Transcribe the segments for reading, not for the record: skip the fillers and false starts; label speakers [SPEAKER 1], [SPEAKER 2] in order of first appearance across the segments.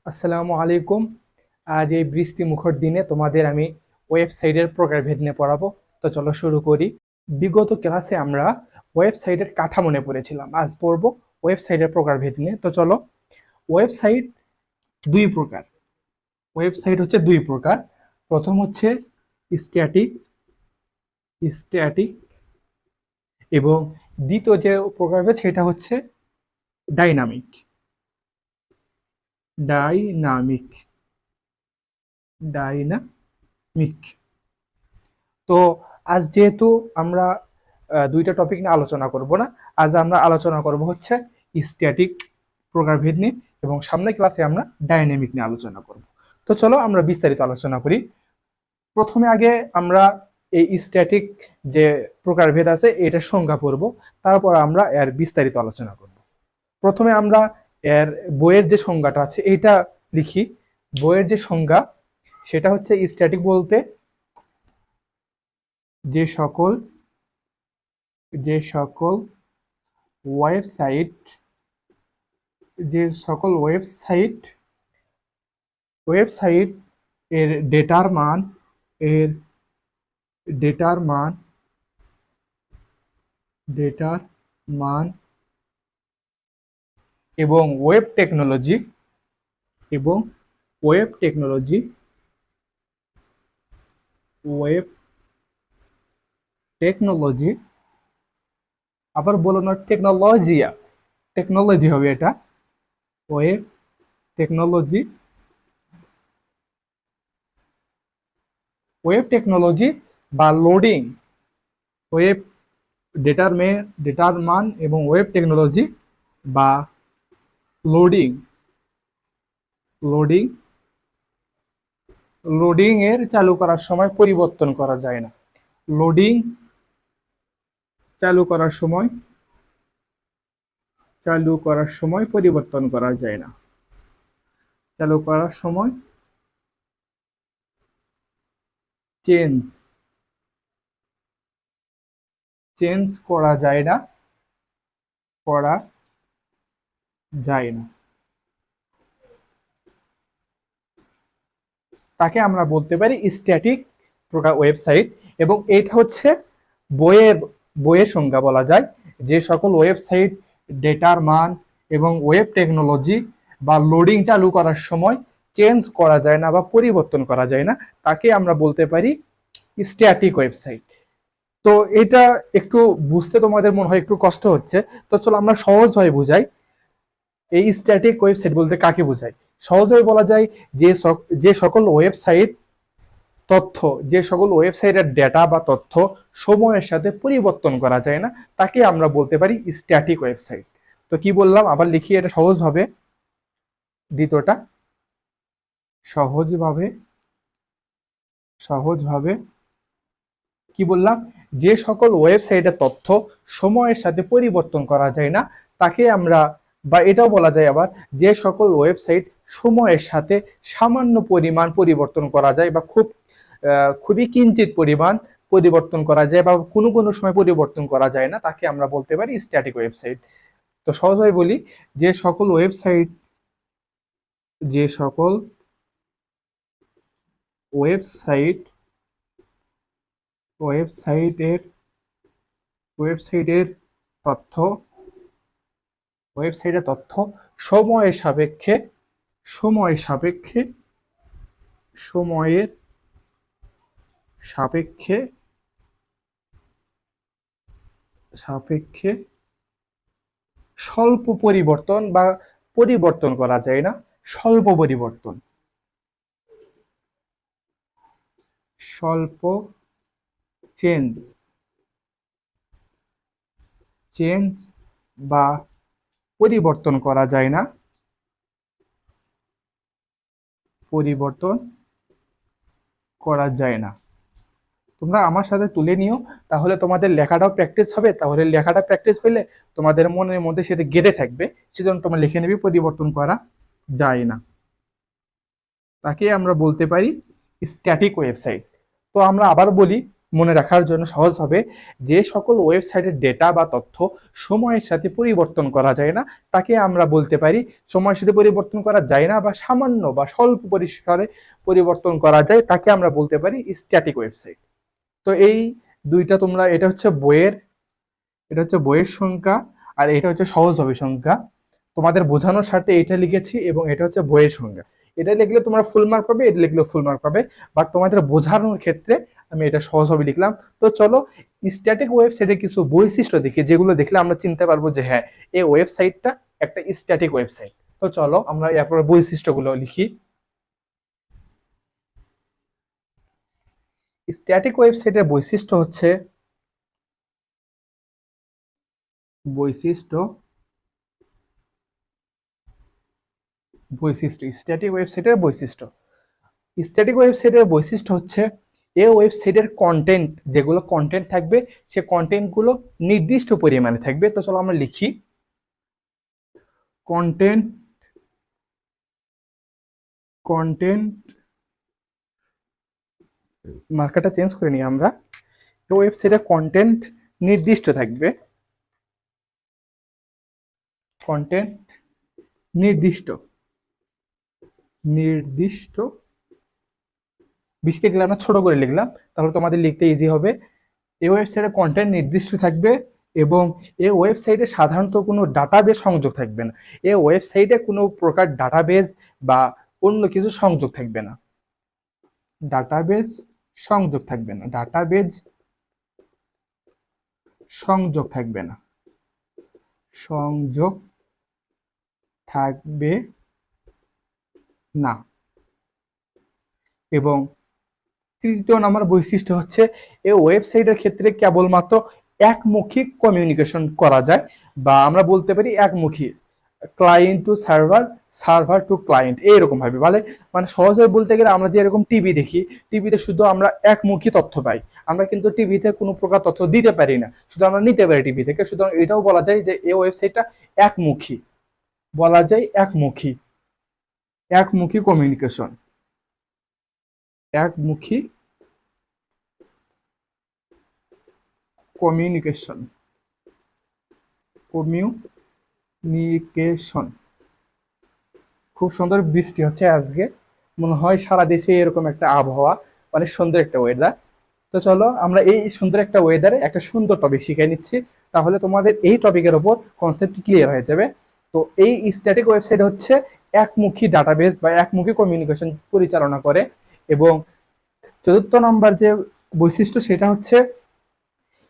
[SPEAKER 1] আসসালামু আলাইকুম। আজ এই বৃষ্টি মুখর দিনে তোমাদের আমি ওয়েবসাইটের প্রকারভেদ নিয়ে পড়াবো। তো চলো শুরু করি। বিগত ক্লাসে আমরা ওয়েবসাইটের কাঠামো নিয়ে পড়েছিলাম, আজ পড়বো ওয়েবসাইটের প্রকারভেদ নিয়ে। তো চলো। ওয়েবসাইট দুই প্রকার। ওয়েবসাইট হচ্ছে দুই প্রকার। প্রথম হচ্ছে স্ট্যাটিক স্ট্যাটিক এবং দ্বিতীয় যে প্রকারভেদ সেটা হচ্ছে ডাইনামিক ডাইনামিক ডাইনামিক তো আজ যেহেতু আমরা দুইটা টপিক নিয়ে আলোচনা করব না, আজ আমরা আলোচনা করব হচ্ছে স্ট্যাটিক প্রকারভেদ নিয়ে, এবং সামনের ক্লাসে আমরা ডাইনামিক নিয়ে আলোচনা করব। তো চলো আমরা বিস্তারিত আলোচনা করি। প্রথমে আগে আমরা এই স্ট্যাটিক যে প্রকারভেদ আছে এটার সংজ্ঞা পড়ব, তারপর আমরা এর বিস্তারিত আলোচনা করব। প্রথমে আমরা এর বইয়ের যে সংজ্ঞাটা আছে এটা লিখি। বইয়ের যে সংজ্ঞা সেটা হচ্ছে স্ট্যাটিক বলতে যে সকল যে সকল ওয়েবসাইট যে সকল ওয়েবসাইট ওয়েবসাইট এর ডেটার মান এর ডেটার মান ডেটার মান এবং এবং ওয়েব টেকনোলজি ওয়েব টেকনোলজি আবার বলো না, টেকনোলজি হবে এটা। ওয়েব টেকনোলজি বা লোডিং ওয়েব ডেটার মান এবং ওয়েব টেকনোলজি বা লোডিং লোডিং লোডিং এর চালু করার সময় পরিবর্তন করা যায় না। লোডিং চালু করার সময় পরিবর্তন করা যায় না। চালু করার সময় চেঞ্জ চেঞ্জ করা যায় না করা যায় না তাকে আমরা বলতে পারি স্ট্যাটিক প্রকার ওয়েবসাইট। এবং এটা হচ্ছে বইয়ের বইয়ের সংজ্ঞা বলা যায়। যে সকল ওয়েবসাইট ডেটার মান এবং ওয়েব টেকনোলজি বা লোডিং চালু করার সময় চেঞ্জ করা যায় না বা পরিবর্তন করা যায় না, তাকে আমরা বলতে পারি স্ট্যাটিক ওয়েবসাইট। তো এটা একটু বুঝতে তোমাদের মনে হয় একটু কষ্ট হচ্ছে। তো চলো আমরা সহজভাবে বুঝাই। এই স্ট্যাটিক ওয়েবসাইট বলতে কাকে বোঝায়? সহজভাবে বলা যায় যে সকল ওয়েবসাইট তথ্য যে সকল ওয়েবসাইটের ডেটা বা তথ্য সময়ের সাথে পরিবর্তন করা যায় না, তাকে আমরা বলতে পারি স্ট্যাটিক ওয়েবসাইট। তো কি বললাম, আবার লিখি এটা সহজভাবে। দ্বিতীয়টা সহজভাবে সহজভাবে কি বললাম, যে সকল ওয়েবসাইটের তথ্য সময়ের সাথে পরিবর্তন করা যায় না, তাকে আমরা, বা এটাও বলা যায় আবার, যে সকল ওয়েবসাইট সময়ের সাথে সামান্য পরিমাণ পরিবর্তন করা যায় বা খুবই কিঞ্চিত পরিমাণ পরিবর্তন করা যায় বা কোনো কোনো সময় পরিবর্তন করা যায় না, তাকে আমরা বলতে পারি স্ট্যাটিক ওয়েবসাইট। তো সহজভাবে বলি, যে সকল ওয়েবসাইট যে সকল ওয়েবসাইট ওয়েবসাইটের ওয়েবসাইটের তথ্য ওয়েবসাইটের তথ্য সময়ের সাপেক্ষে সময়ের সাপেক্ষে সময়ের সাপেক্ষে সাপেক্ষে স্বল্প পরিবর্তন বা পরিবর্তন করা যায় না, স্বল্প পরিবর্তন স্বল্প চেঞ্জ চেঞ্জ বা পরিবর্তন করা যায় না, পরিবর্তন করা যায় না। তোমরা আমার সাথে তুলে নিও, তাহলে তোমাদের লেখাটাও প্র্যাকটিস হবে। তাহলে লেখাটা প্র্যাকটিস হইলে তোমাদের মনের মধ্যে সেটা গেঁথে থাকবে, সেজন্য তোমরা লিখে নেবে পরিবর্তন করা যায় না। তাকে আমরা বলতে পারি স্ট্যাটিক ওয়েবসাইট। তো আমরা আবার বলি, মনে রাখার জন্য সহজ হবে, যে সকল ওয়েবসাইটের ডেটা বা তথ্য সময়ের সাথে পরিবর্তন করা যায় না তাকে আমরা বলতে পারি, সময়ের সাথে পরিবর্তন করা যায় না বা সামান্য বা স্বল্প পরিসরে পরিবর্তন করা যায় তাকে আমরা বলতে পারি স্ট্যাটিক ওয়েবসাইট। তো এই দুইটা তোমরা, এটা হচ্ছে বইয়ের সংখ্যা আর এটা হচ্ছে সহজভাবে সংখ্যা। তোমাদের বোঝানোর স্বার্থে এটা লিখেছি এবং এটা হচ্ছে বইয়ের সংখ্যা। এটা লিখলে তোমরা ফুল মার্ক পাবে, এটা লিখলেও ফুল মার্ক পাবে, বাট তোমাদের বোঝানোর ক্ষেত্রে আমি এটা সহজভাবে লিখলাম। তো চলো স্ট্যাটিক ওয়েবসাইটের কিছু বৈশিষ্ট্য দেখি, যেগুলো দেখলে আমরা চিনতে পারবো যে হ্যাঁ এই ওয়েবসাইটটা একটা স্ট্যাটিক ওয়েবসাইট। তো চলো আমরা এরপর বৈশিষ্ট্যগুলো লিখি। স্ট্যাটিক ওয়েবসাইটের বৈশিষ্ট্য স্ট্যাটিক ওয়েবসাইটের বৈশিষ্ট্য হচ্ছে এই ওয়েবসাইটের কন্টেন্ট, যেগুলো কন্টেন্ট থাকবে সে কন্টেন্ট গুলো নির্দিষ্ট পরিমাণে থাকবে। তো চলো আমরা লিখি কন্টেন্ট মার্কারটা চেঞ্জ করে নিই আমরা। তো ওয়েবসাইটের কন্টেন্ট নির্দিষ্ট থাকবে, কন্টেন্ট নির্দিষ্ট বিশকে গেলে আমরা ছোট করে লিখলাম, তাহলে তোমাদের লিখতে ইজি হবে। এই ওয়েবসাইটে কন্টেন্ট নির্দিষ্ট থাকবে এবং এই ওয়েবসাইটে সাধারণত কোনো ডাটাবেজ সংযোগ থাকবে না। এই ওয়েবসাইটে কোনো প্রকার ডাটাবেজ বা অন্য কিছু সংযোগ থাকবে না, ডাটাবেজ সংযোগ থাকবে না, ডাটাবেজ সংযোগ থাকবে না, সংযোগ থাকবে না। এবং তৃতীয় নম্বর বৈশিষ্ট্য হচ্ছে এই ওয়েবসাইটের ক্ষেত্রে কেবলমাত্র একমুখী কমিউনিকেশন করা যায়, বা আমরা বলতে পারি একমুখী, client to server, server to client, এইরকম ভাবে মানে সহজভাবে বলতে গেলে আমরা যে এরকম টিভি দেখি, টিভিতে শুধু আমরা একমুখী তথ্য পাই, আমরা কিন্তু টিভিতে কোনো প্রকার তথ্য দিতে পারি না, শুধু আমরা নিতে পারি টিভি থেকে। সুতরাং এটাও বলা যায় যে এই ওয়েবসাইটটা একমুখী, বলা যায় একমুখী কমিউনিকেশন, একমুখী কমিউনিকেশন কমিউনিকেশন। খুব সুন্দর বৃষ্টি হচ্ছে আজকে, মনে হয় সারা দেশে এরকম একটা আবহাওয়া, অনেক সুন্দর একটা ওয়েদার। তো চলো আমরা এই সুন্দর একটা ওয়েদারে একটা সুন্দর টপিক শিখে নিচ্ছি, তাহলে তোমাদের এই টপিকের উপর কনসেপ্ট ক্লিয়ার হয়ে যাবে। তো এই স্ট্যাটিক ওয়েবসাইট হচ্ছে একমুখী ডাটাবেস বা একমুখী কমিউনিকেশন পরিচালনা করে। এবং চতুর্থ নম্বর যে বৈশিষ্ট্য সেটা হচ্ছে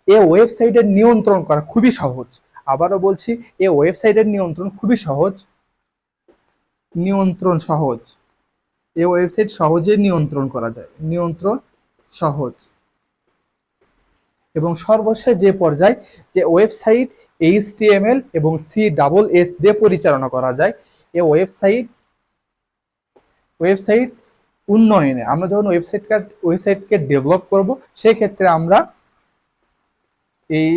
[SPEAKER 1] এই ওয়েবসাইটের নিয়ন্ত্রণ করা খুবই সহজ। আবারও বলছি, এই ওয়েবসাইটের নিয়ন্ত্রণ খুবই সহজ, নিয়ন্ত্রণ সহজ, এই ওয়েবসাইট সহজে নিয়ন্ত্রণ করা যায়, নিয়ন্ত্রণ সহজ। এবং সর্বশেষ যে পর্যায়, যে ওয়েবসাইট HTML এবং CSS দিয়ে পরিচালনা করা যায়। এই ওয়েবসাইট উন্নয়নে আমরা যখন ওয়েবসাইটকে ডেভেলপ করব, সেক্ষেত্রে আমরা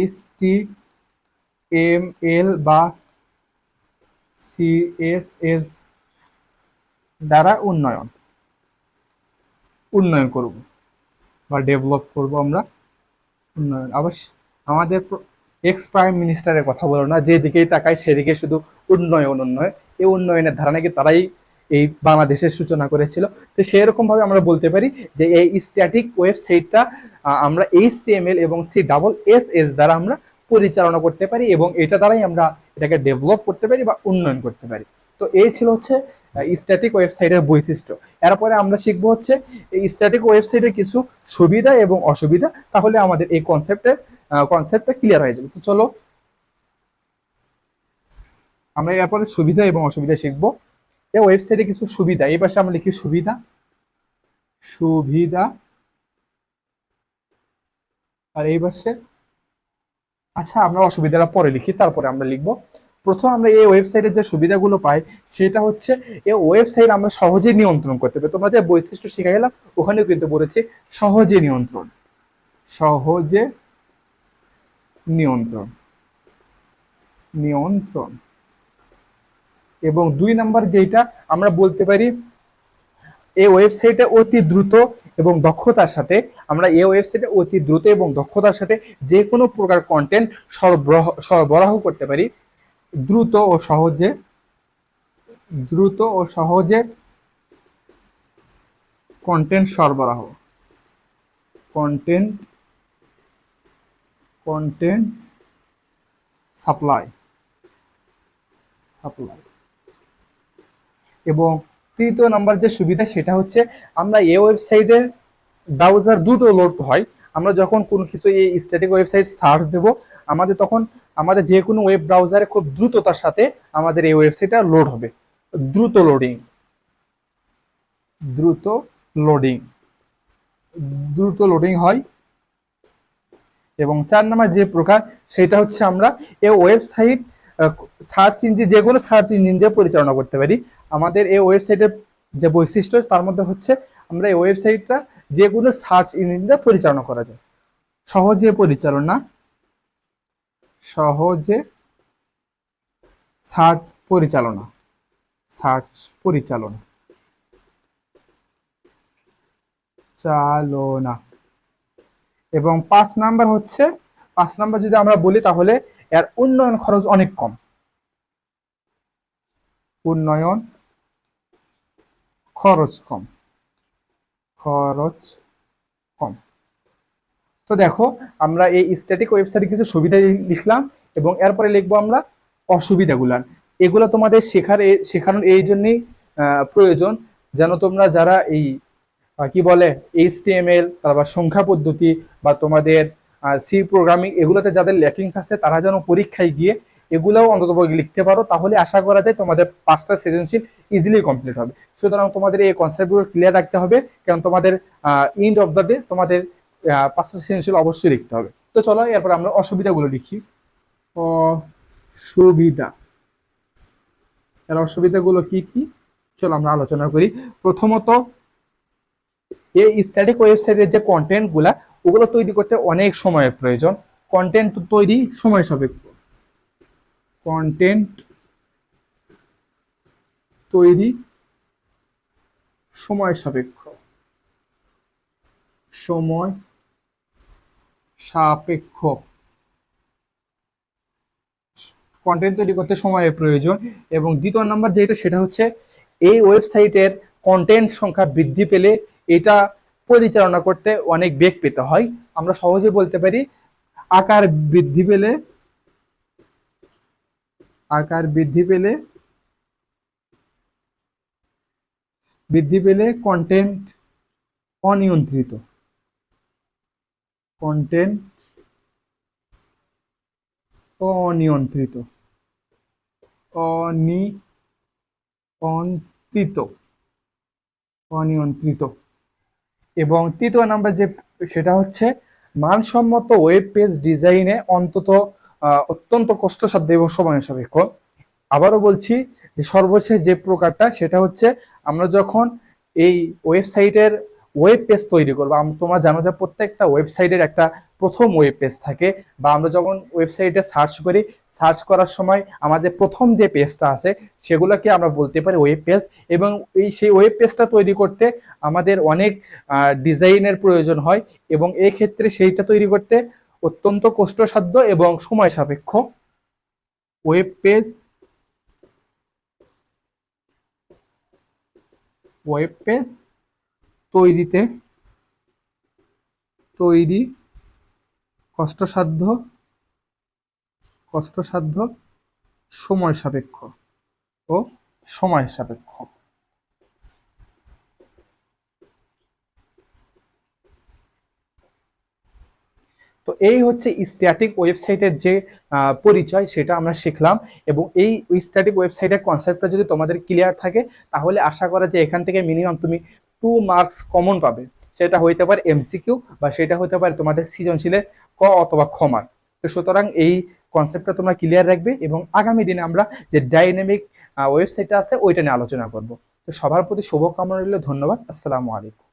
[SPEAKER 1] HTML বা CSS দ্বারা উন্নয়ন করব বা ডেভেলপ করব আমরা উন্নয়ন। আবার আমাদের এক্স প্রাইম মিনিস্টারের কথা বলো না, যেদিকেই তাকায় সেদিকে শুধু উন্নয়ন উন্নয়ন, এই উন্নয়নের ধারণা কি তারাই এই বাংলাদেশের সূচনা করেছিল। তো সেরকম ভাবে আমরা বলতে পারি যে এই স্ট্যাটিক ওয়েবসাইটটা আমরা HTML এবং CSS দ্বারা আমরা পরিচালনা করতে পারি এবং এটা দ্বারাই আমরা এটাকে ডেভেলপ করতে পারি বা উন্নয়ন করতে পারি। তো এই ছিল হচ্ছে স্ট্যাটিক ওয়েবসাইটের বৈশিষ্ট্য। এরপরে আমরা শিখবো হচ্ছে এই স্ট্যাটিক ওয়েবসাইটের কিছু সুবিধা এবং অসুবিধা, তাহলে আমাদের এই কনসেপ্টটা ক্লিয়ার হয়ে যাবে। তো চলো আমরা এরপরে সুবিধা এবং অসুবিধা শিখবো। এই ওয়েবসাইটে কিছু সুবিধা, এই পাশে আমরা লিখি সুবিধা, সুবিধা, আর এই পাশে আচ্ছা আমরা অসুবিধাটা পরে লিখি, তারপরে আমরা লিখবো। প্রথম আমরা এই ওয়েবসাইটের যে সুবিধাগুলো পাই সেটা হচ্ছে এই ওয়েবসাইট আমরা সহজে নিয়ন্ত্রণ করতে পারি। তোমরা যে বৈশিষ্ট্য শিখে গেলাম ওখানেও কিন্তু বলেছি সহজে নিয়ন্ত্রণ, সহজে নিয়ন্ত্রণ, নিয়ন্ত্রণ। এবং 2 নাম্বার যেটা আমরা বলতে পারি এই ওয়েবসাইটে অতি দ্রুত এবং দক্ষতার সাথে আমরা এই ওয়েবসাইটে অতি দ্রুত এবং দক্ষতার সাথে যে কোনো প্রকার কন্টেন্ট সরবরাহ করতে পারি। দ্রুত ও সহজে কন্টেন্ট সরবরাহ, কন্টেন্ট সাপ্লাই এবং তৃতীয় নাম্বার যে সুবিধা সেটা হচ্ছে আমরা এই ওয়েবসাইটে ব্রাউজার দ্রুত লোড হয়। আমরা যখন কোনো কিছু এই স্ট্যাটিক ওয়েবসাইট সার্চ দেব তখন আমাদের যে কোনো ওয়েব ব্রাউজারে খুব দ্রুততার সাথে আমাদের এই ওয়েবসাইটটা লোড হবে। দ্রুত লোডিং হয়। এবং 4 নাম্বার যে প্রকার সেটা হচ্ছে আমরা এই ওয়েবসাইট সার্চ ইঞ্জিন, যে কোনো সার্চ ইঞ্জিন দিয়ে পরিচালনা করতে পারি। আমাদের এই ওয়েবসাইটের যে বৈশিষ্ট্য তার মধ্যে হচ্ছে আমরা এই ওয়েবসাইটটা যে কোনো সার্চ ইঞ্জিন দিয়ে পরিচালনা করা যায়। সহজে সার্চ পরিচালনা এবং 5 নাম্বার যদি আমরা বলি তাহলে এর উন্নয়ন খরচ অনেক কম। তো দেখো আমরা এই স্ট্যাটিক ওয়েবসাইটে কিছু সুবিধা লিখলাম এবং এরপরে লিখবো আমরা অসুবিধাগুলো। এগুলো তোমাদের শেখানোর এই জন্যই প্রয়োজন যেন তোমরা যারা এই কি বলে HTML, তারপর সংখ্যা পদ্ধতি বা তোমাদের সি প্রোগ্রামিং এগুলোতে যাদের ল্যাকিংস আছে তারা যেন পরীক্ষায় গিয়ে এগুলোও অন্তত লিখতে পারো, তাহলে আশা করা যায় তোমাদের 5টা সৃজনশীল ইজিলি কমপ্লিট হবে। সুতরাং তোমাদের এই কনসেপ্টগুলো ক্লিয়ার রাখতে হবে, কারণ তোমাদের এন্ড অফ দ্য ডে তোমাদের 5টা সৃজনশীল অবশ্যই লিখতে হবে। তো চলো এরপর আমরা অসুবিধাগুলো লিখি। অসুবিধাগুলো কি কি চলো আমরা আলোচনা করি। প্রথমত, এই স্ট্যাটিক ওয়েবসাইটের যে কন্টেন্ট গুলা ওগুলো তৈরি করতে অনেক সময়ের প্রয়োজন। কন্টেন্ট তৈরি সময় সাপেক্ষ কন্টেন্ট তৈরি করতে সময়ের প্রয়োজন। এবং দ্বিতীয় নাম্বার যেটা সেটা হচ্ছে এই ওয়েবসাইটের কন্টেন্ট সংখ্যা বৃদ্ধি পেলে এটা পরিচালনা করতে অনেক বেগ পেতে হয়। আমরা সহজে বলতে পারি আকার বৃদ্ধি পেলে কন্টেন্ট অনিয়ন্ত্রিত এবং তৃতীয় নাম্বার যে সেটা হচ্ছে মানসম্মত ওয়েব পেজ ডিজাইনে অত্যন্ত কষ্টসাধ্য এবং সময় সাপেক্ষ। আবারও বলছি যে সর্বশেষ যে প্রকারটা সেটা হচ্ছে আমরা যখন এই ওয়েবসাইটের ওয়েব পেজ তৈরি করবো, তোমরা জানো যে প্রত্যেকটা ওয়েবসাইটের একটা প্রথম ওয়েব পেজ থাকে, বা আমরা যখন ওয়েবসাইটে সার্চ করার সময় আমাদের প্রথম যে পেজটা আছে সেগুলোকে আমরা বলতে পারি ওয়েব পেজ। এবং সেই ওয়েব পেজটা তৈরি করতে আমাদের অনেক ডিজাইনের প্রয়োজন হয় এবং এই ক্ষেত্রে সেইটা তৈরি করতে অত্যন্ত কষ্টসাধ্য এবং সময় সাপেক্ষ। ওয়েব পেজ তৈরি কষ্টসাধ্য, সময় সাপেক্ষ। তো এই হচ্ছে স্ট্যাটিক ওয়েবসাইটের যে পরিচয় সেটা আমরা শিখলাম। এবং এই স্ট্যাটিক ওয়েবসাইটের কনসেপ্টটা যদি তোমাদের ক্লিয়ার থাকে তাহলে আশা করা যে এখান থেকে মিনিমাম তুমি 2 মার্কস কমন পাবে। সেটা হইতে পারে MCQ বা সেটা হতে পারে তোমাদের সৃজনশীলের ক অথবা খ মার্ক। তো সুতরাং এই কনসেপ্টটা তোমরা ক্লিয়ার রাখবে এবং আগামী দিনে আমরা যে ডাইনামিক ওয়েবসাইটটা আছে ওইটা নিয়ে আলোচনা করব। তো সবার প্রতি শুভকামনা রইল। ধন্যবাদ। আসসালামু আলাইকুম।